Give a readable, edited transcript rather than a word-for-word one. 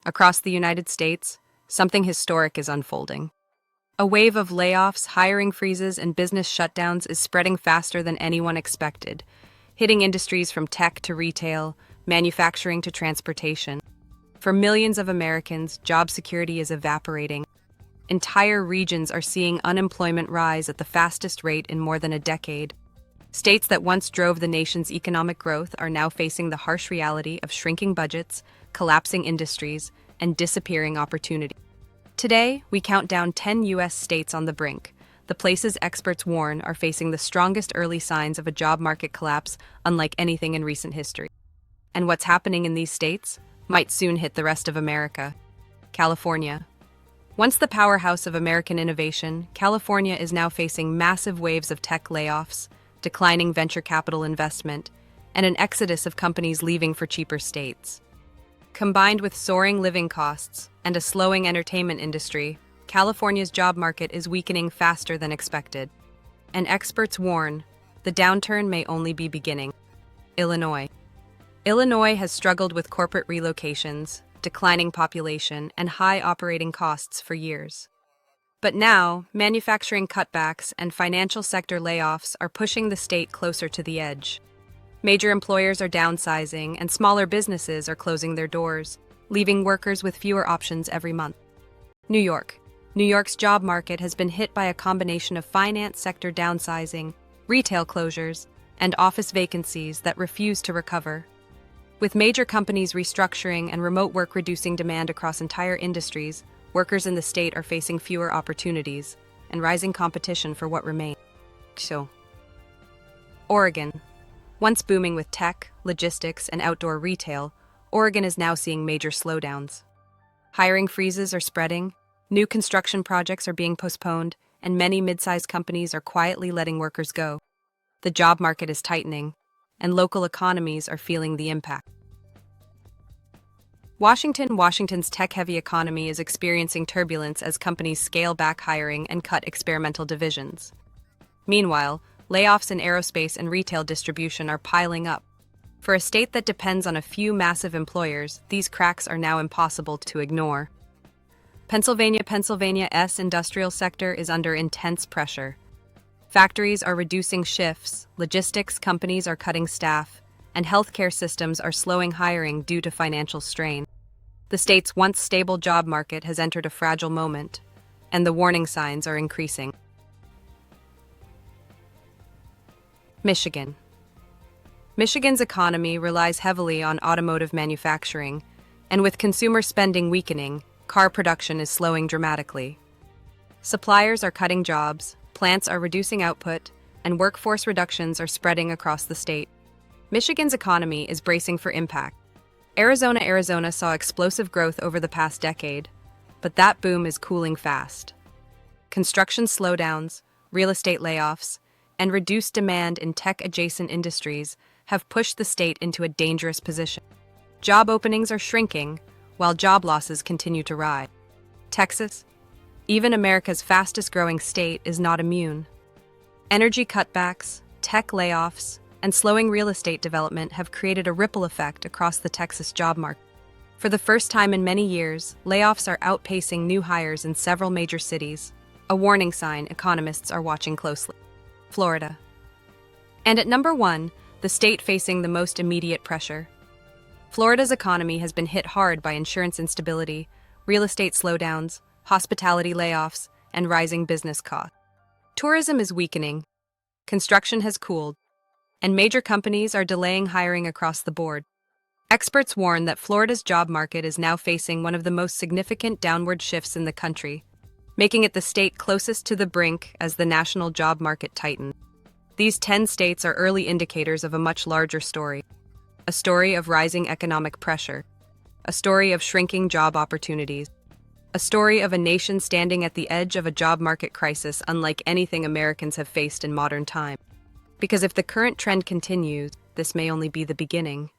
Across the United States, something historic is unfolding. A wave of layoffs, hiring freezes, and business shutdowns is spreading faster than anyone expected, hitting industries from tech to retail, manufacturing to transportation. For millions of Americans, job security is evaporating. Entire regions are seeing unemployment rise at the fastest rate in more than a decade. States that once drove the nation's economic growth are now facing the harsh reality of shrinking budgets, collapsing industries, and disappearing opportunity. Today, we count down 10 U.S. states on the brink, the places experts warn are facing the strongest early signs of a job market collapse unlike anything in recent history. And what's happening in these states might soon hit the rest of America. California. Once the powerhouse of American innovation, California is now facing massive waves of tech layoffs, declining venture capital investment, and an exodus of companies leaving for cheaper states. Combined with soaring living costs and a slowing entertainment industry, California's job market is weakening faster than expected. And experts warn, the downturn may only be beginning. Illinois. Illinois has struggled with corporate relocations, declining population, and high operating costs for years. But now, manufacturing cutbacks and financial sector layoffs are pushing the state closer to the edge. Major employers are downsizing, and smaller businesses are closing their doors, leaving workers with fewer options every month. New York. New York's job market has been hit by a combination of finance sector downsizing, retail closures, and office vacancies that refuse to recover. With major companies restructuring and remote work reducing demand across entire industries, workers in the state are facing fewer opportunities and rising competition for what remains. Oregon. Once booming with tech, logistics, and outdoor retail, Oregon is now seeing major slowdowns. Hiring freezes are spreading, new construction projects are being postponed, and many mid-sized companies are quietly letting workers go. The job market is tightening, and local economies are feeling the impact. Washington's tech-heavy economy is experiencing turbulence as companies scale back hiring and cut experimental divisions. Meanwhile, layoffs in aerospace and retail distribution are piling up. For a state that depends on a few massive employers, these cracks are now impossible to ignore. Pennsylvania's industrial sector is under intense pressure. Factories are reducing shifts, logistics companies are cutting staff, and healthcare systems are slowing hiring due to financial strain. The state's once stable job market has entered a fragile moment, and the warning signs are increasing. Michigan. Michigan's economy relies heavily on automotive manufacturing, and with consumer spending weakening, car production is slowing dramatically. Suppliers are cutting jobs, plants are reducing output, and workforce reductions are spreading across the state. Michigan's economy is bracing for impact. Arizona saw explosive growth over the past decade, but that boom is cooling fast. Construction slowdowns, real estate layoffs, and reduced demand in tech-adjacent industries have pushed the state into a dangerous position. Job openings are shrinking, while job losses continue to rise. Texas, even America's fastest-growing state, is not immune. Energy cutbacks, tech layoffs, and slowing real estate development have created a ripple effect across the Texas job market. For the first time in many years, layoffs are outpacing new hires in several major cities, a warning sign economists are watching closely. Florida. And at number 1, the state facing the most immediate pressure. Florida's economy has been hit hard by insurance instability, real estate slowdowns, hospitality layoffs, and rising business costs. Tourism is weakening, construction has cooled, and major companies are delaying hiring across the board. Experts warn that Florida's job market is now facing one of the most significant downward shifts in the country, making it the state closest to the brink as the national job market tightens. These 10 states are early indicators of a much larger story. A story of rising economic pressure. A story of shrinking job opportunities. A story of a nation standing at the edge of a job market crisis unlike anything Americans have faced in modern times. Because if the current trend continues, this may only be the beginning.